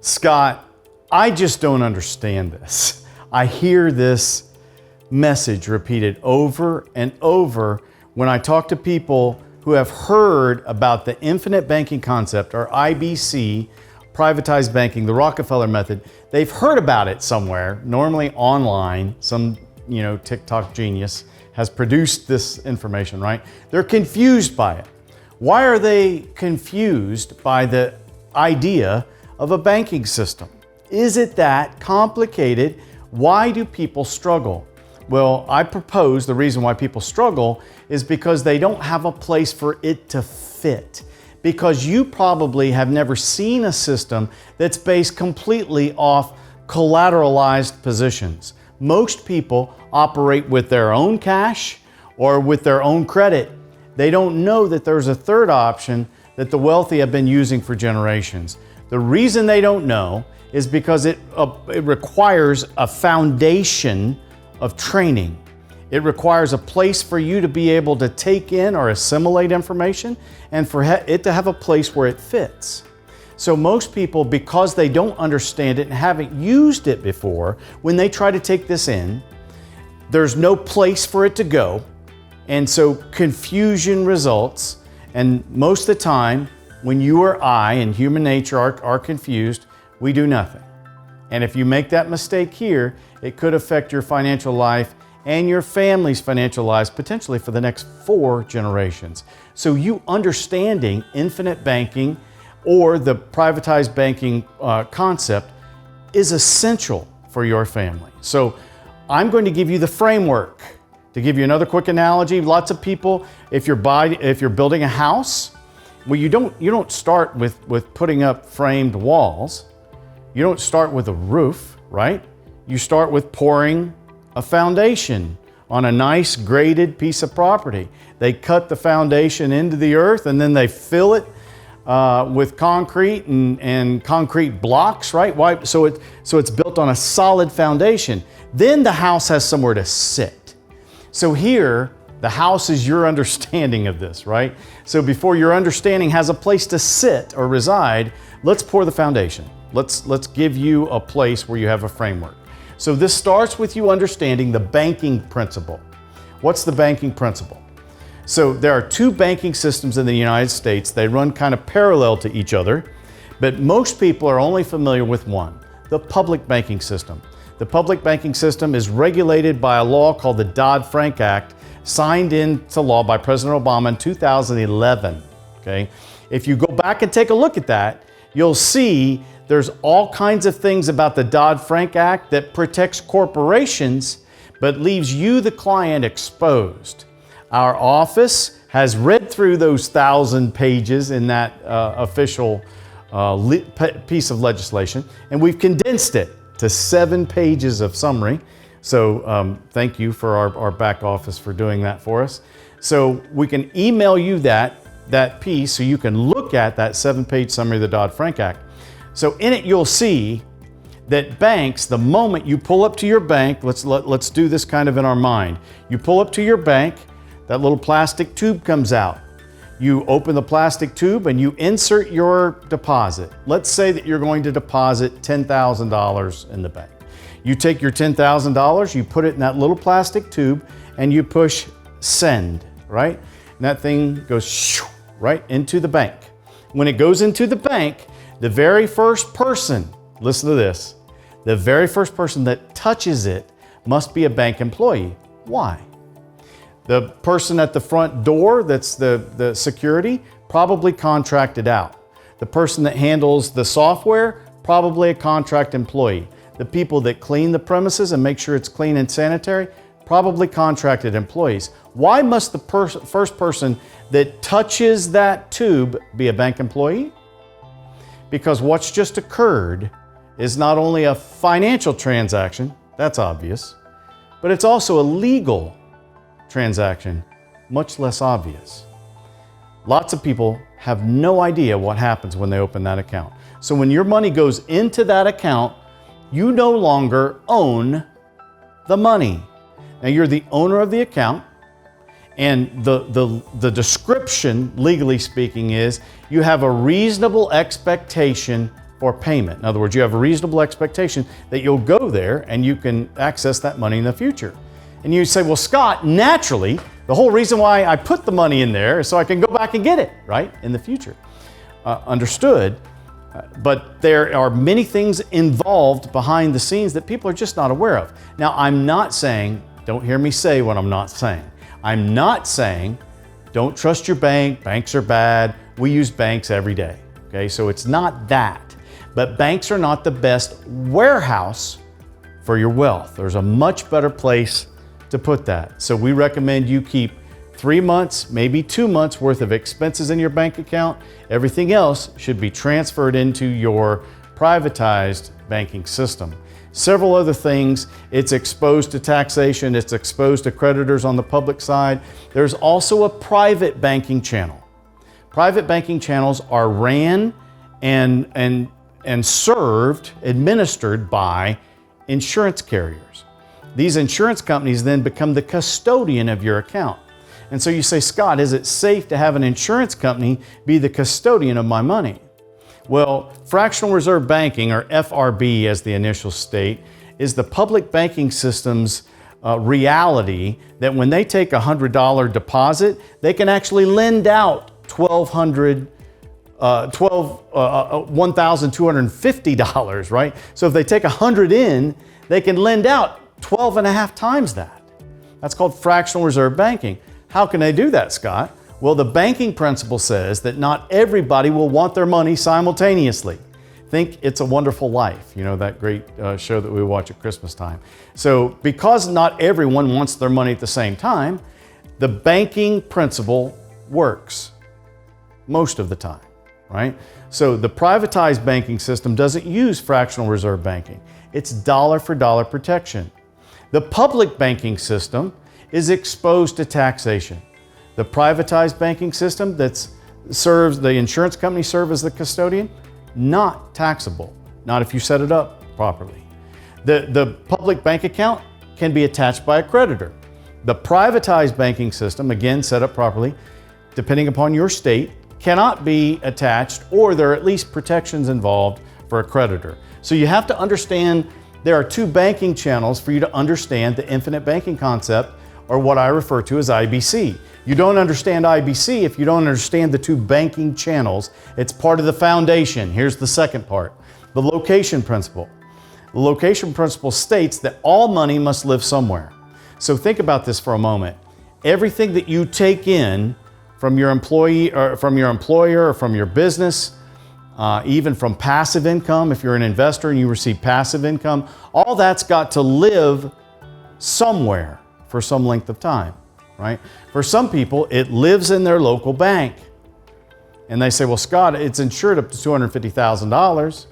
Scott, I just don't understand this. I hear this message repeated over and over when I talk to people who have heard about the infinite banking concept, or IBC, privatized banking, the Rockefeller method. They've heard about it somewhere, normally online. Some, TikTok genius has produced this information, right? They're confused by it. Why are they confused by the idea of a banking system? Is it that complicated? Why do people struggle? Well, I propose the reason why people struggle is because they don't have a place for it to fit. Because you probably have never seen a system that's based completely off collateralized positions. Most people operate with their own cash or with their own credit. They don't know that there's a third option that the wealthy have been using for generations. The reason they don't know is because it requires a foundation of training. It requires a place for you to be able to take in or assimilate information, and for it to have a place where it fits. So most people, because they don't understand it and haven't used it before, when they try to take this in, there's no place for it to go. And so confusion results. And most of the time, when you or I and human nature are confused, we do nothing. And if you make that mistake here, it could affect your financial life and your family's financial lives potentially for the next 4 generations. So you understanding infinite banking or the privatized banking concept is essential for your family. So I'm going to give you the framework. To give you another quick analogy, lots of people, if you're building a house, well, you don't start with putting up framed walls. You don't start with a roof, right? You start with pouring a foundation on a nice graded piece of property. They cut the foundation into the earth and then they fill it with concrete and concrete blocks, right? Why? So it's built on a solid foundation. Then the house has somewhere to sit. So here, the house is your understanding of this, right? So before your understanding has a place to sit or reside, let's pour the foundation. Let's give you a place where you have a framework. So this starts with you understanding the banking principle. What's the banking principle? So there are 2 banking systems in the United States. They run kind of parallel to each other, but most people are only familiar with one, the public banking system. The public banking system is regulated by a law called the Dodd-Frank Act, signed into law by President Obama in 2011, okay? If you go back and take a look at that, you'll see there's all kinds of things about the Dodd-Frank Act that protects corporations, but leaves you, the client, exposed. Our office has read through those 1,000 pages in that official piece of legislation, and we've condensed it to 7 pages of summary. So thank you for our back office for doing that for us. So we can email you that piece so you can look at that 7-page summary of the Dodd-Frank Act. So in it, you'll see that banks, the moment you pull up to your bank, let's do this kind of in our mind. You pull up to your bank, that little plastic tube comes out. You open the plastic tube and you insert your deposit. Let's say that you're going to deposit $10,000 in the bank. You take your $10,000, you put it in that little plastic tube and you push send, right? And that thing goes right into the bank. When it goes into the bank, the very first person, listen to this, the very first person that touches it must be a bank employee. Why? The person at the front door, that's the security, probably contracted out. The person that handles the software, probably a contract employee. The people that clean the premises and make sure it's clean and sanitary, probably contracted employees. Why must the first person that touches that tube be a bank employee? Because what's just occurred is not only a financial transaction, that's obvious, but it's also a legal transaction, much less obvious. Lots of people have no idea what happens when they open that account. So when your money goes into that account, you no longer own the money. Now you're the owner of the account, and the description, legally speaking, is you have a reasonable expectation for or payment. In other words, you have a reasonable expectation that you'll go there and you can access that money in the future. And you say, well, Scott, naturally, the whole reason why I put the money in there is so I can go back and get it, right, in the future. Understood. But there are many things involved behind the scenes that people are just not aware of. Now, I'm not saying, don't hear me say what I'm not saying. I'm not saying, don't trust your bank, banks are bad. We use banks every day, okay? So it's not that. But banks are not the best warehouse for your wealth. There's a much better place to put that. So we recommend you keep 3 months, maybe 2 months worth of expenses in your bank account. Everything else should be transferred into your privatized banking system. Several other things. It's exposed to taxation. It's exposed to creditors on the public side. There's also a private banking channel. Private banking channels are ran and served, administered by insurance carriers. These insurance companies then become the custodian of your account. And so you say, Scott, is it safe to have an insurance company be the custodian of my money? Well, fractional reserve banking, or FRB as the initial state, is the public banking system's reality that when they take a $100 deposit, they can actually lend out $1,250, right? So if they take 100 in, they can lend out 12 and a half times that. That's called fractional reserve banking. How can they do that, Scott? Well, the banking principle says that not everybody will want their money simultaneously. Think It's a Wonderful Life, you know, that great show that we watch at Christmas time. So because not everyone wants their money at the same time, the banking principle works most of the time, right? So the privatized banking system doesn't use fractional reserve banking. It's dollar for dollar protection. The public banking system is exposed to taxation. The privatized banking system that serves, the insurance company serve as the custodian, not taxable, not if you set it up properly. The public bank account can be attached by a creditor. The privatized banking system, again set up properly, depending upon your state, cannot be attached, or there are at least protections involved for a creditor. So you have to understand there are two banking channels for you to understand the infinite banking concept, or what I refer to as IBC. You don't understand IBC if you don't understand the two banking channels. It's part of the foundation. Here's the second part, the location principle. The location principle states that all money must live somewhere. So think about this for a moment. Everything that you take in from your employee or from your employer or from your business, even from passive income, if you're an investor and you receive passive income, all that's got to live somewhere for some length of time, right? For some people, it lives in their local bank. And they say, well, Scott, it's insured up to $250,000.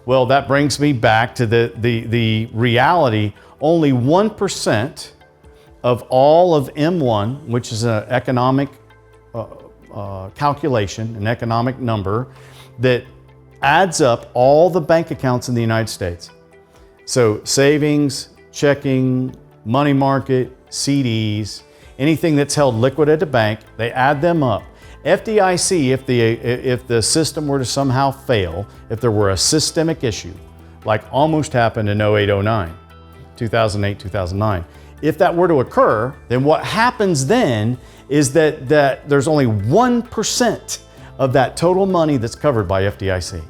Well, that brings me back to the reality. Only 1% of all of M1, which is an economic calculation, an economic number that adds up all the bank accounts in the United States. So savings, checking, money market, CDs, anything that's held liquid at a bank, they add them up. FDIC, if the system were to somehow fail, if there were a systemic issue, like almost happened in 08-09, 2008, 2009, if that were to occur, then what happens then is that there's only 1% of that total money that's covered by FDIC.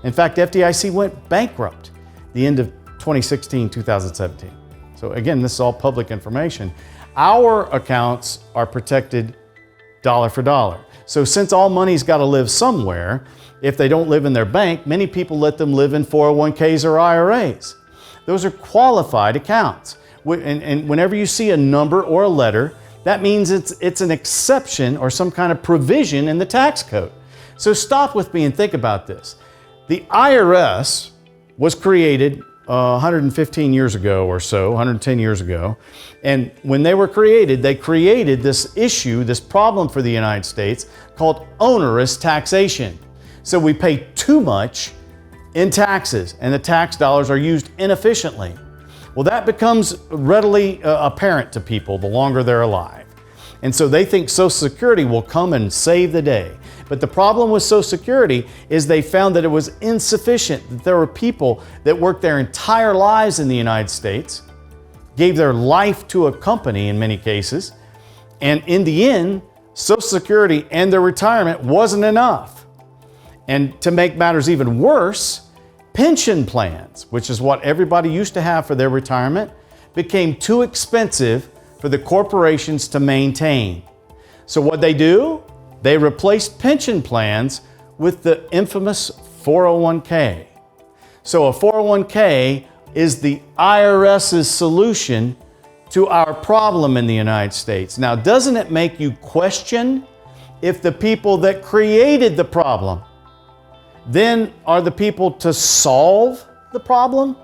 In fact, FDIC went bankrupt the end of 2016, 2017. So again, this is all public information. Our accounts are protected dollar for dollar. So since all money's got to live somewhere, if they don't live in their bank, many people let them live in 401ks or IRAs. Those are qualified accounts. And whenever you see a number or a letter, that means it's an exception or some kind of provision in the tax code. So stop with me and think about this. The IRS was created 115 years ago or so, 110 years ago. And when they were created, they created this issue, this problem for the United States called onerous taxation. So we pay too much in taxes and the tax dollars are used inefficiently. Well, that becomes readily apparent to people the longer they're alive. And so they think Social Security will come and save the day But the problem with Social Security is they found that it was insufficient, that there were people that worked their entire lives in the United States, gave their life to a company in many cases, and in the end, Social Security and their retirement wasn't enough. And to make matters even worse, pension plans, which is what everybody used to have for their retirement, became too expensive for the corporations to maintain. So what they do? They replaced pension plans with the infamous 401k. So a 401k is the IRS's solution to our problem in the United States. Now, doesn't it make you question if the people that created the problem then are the people to solve the problem?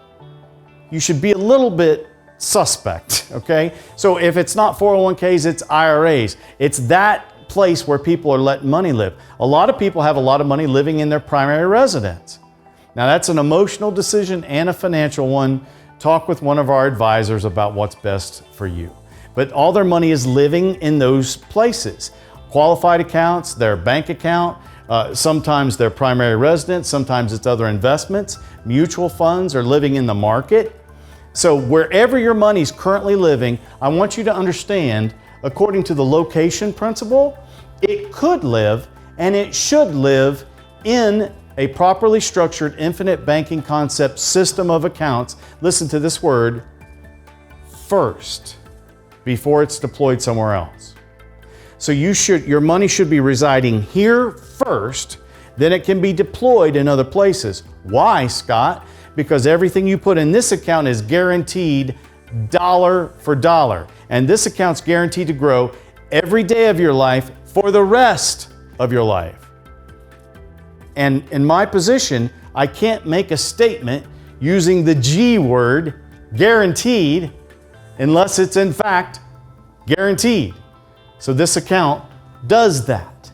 You should be a little bit suspect, okay? So if it's not 401ks, it's IRAs. It's that place where people are letting money live. A lot of people have a lot of money living in their primary residence. Now that's an emotional decision and a financial one. Talk with one of our advisors about what's best for you. But all their money is living in those places. Qualified accounts, their bank account, sometimes their primary residence, sometimes it's other investments. Mutual funds are living in the market. So wherever your money's currently living, I want you to understand, according to the location principle, it could live and it should live in a properly structured infinite banking concept system of accounts. Listen to this word, first, before it's deployed somewhere else. So your money should be residing here first, then it can be deployed in other places. Why, Scott? Because everything you put in this account is guaranteed dollar for dollar. And this account's guaranteed to grow every day of your life for the rest of your life. And in my position, I can't make a statement using the G word, guaranteed, unless it's in fact guaranteed. So this account does that.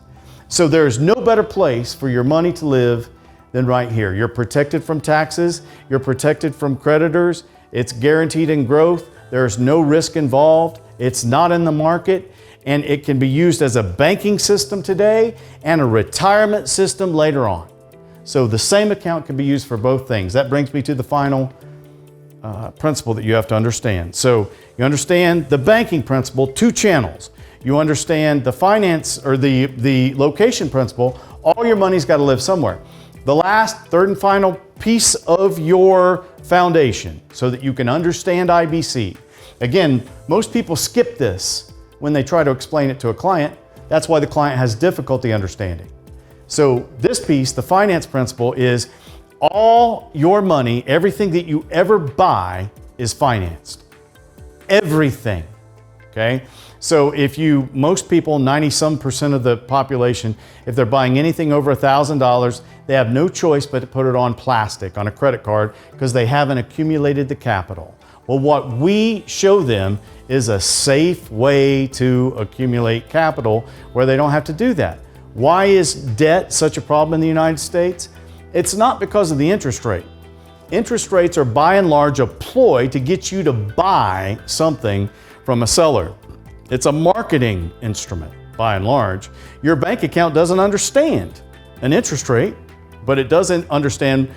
So there's no better place for your money to live than right here. You're protected from taxes, you're protected from creditors, it's guaranteed in growth, there's no risk involved, it's not in the market, and it can be used as a banking system today and a retirement system later on. So the same account can be used for both things. That brings me to the final principle that you have to understand. So you understand the banking principle, 2 channels. You understand the finance or the location principle, all your money's got to live somewhere. The last, third and final piece of your foundation so that you can understand IBC. Again, most people skip this when they try to explain it to a client. That's why the client has difficulty understanding. So this piece, the finance principle, is all your money, everything that you ever buy is financed. Everything, okay? So most people, 90-some% of the population, if they're buying anything over $1,000, they have no choice but to put it on plastic, on a credit card, because they haven't accumulated the capital. Well, what we show them is a safe way to accumulate capital where they don't have to do that. Why is debt such a problem in the United States? It's not because of the interest rate. Interest rates are by and large a ploy to get you to buy something from a seller. It's a marketing instrument, by and large. Your bank account doesn't understand an interest rate, but it does understand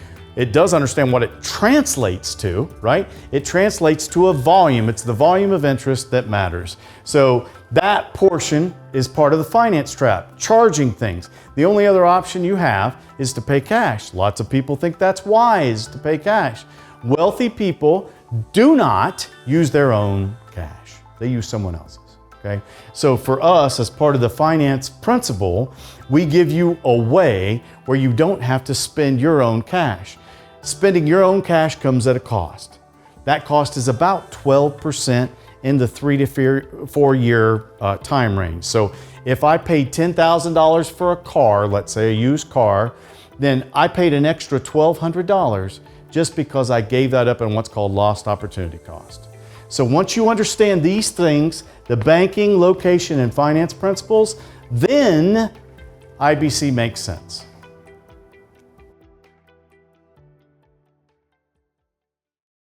what it translates to, right? It translates to a volume. It's the volume of interest that matters. So that portion is part of the finance trap, charging things. The only other option you have is to pay cash. Lots of people think that's wise to pay cash. Wealthy people do not use their own cash. They use someone else's. Okay? So for us, as part of the finance principle, we give you a way where you don't have to spend your own cash. Spending your own cash comes at a cost. That cost is about 12% in the 3 to 4 year time range. So if I paid $10,000 for a car, let's say a used car, then I paid an extra $1,200 just because I gave that up in what's called lost opportunity cost. So once you understand these things, the banking, location, and finance principles, then IBC makes sense.